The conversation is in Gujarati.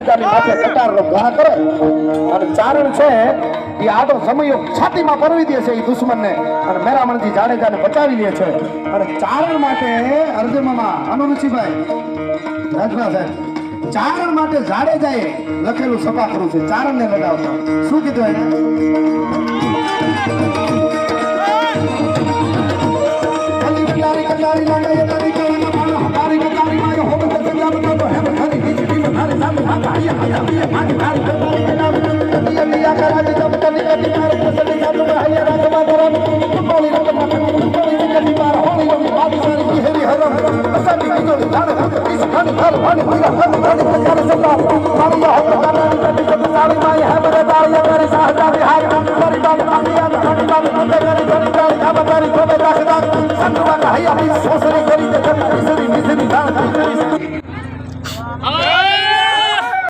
માથે કટારનો ઘા કરે અને ચારણ છે એ આડો સમયો છાતીમાં પરવી દે છે એ દુશ્મનને અને મેરામણજી જાડેજાને બચાવી લે છે અને ચારણ માટે અર્જુનમાં અનુરુચિભાઈ રાજભા સાહેબ ચારણ માટે જાડેજાએ લખેલું સપાખરું છે ચારણને લગાવતા શું કીધું એને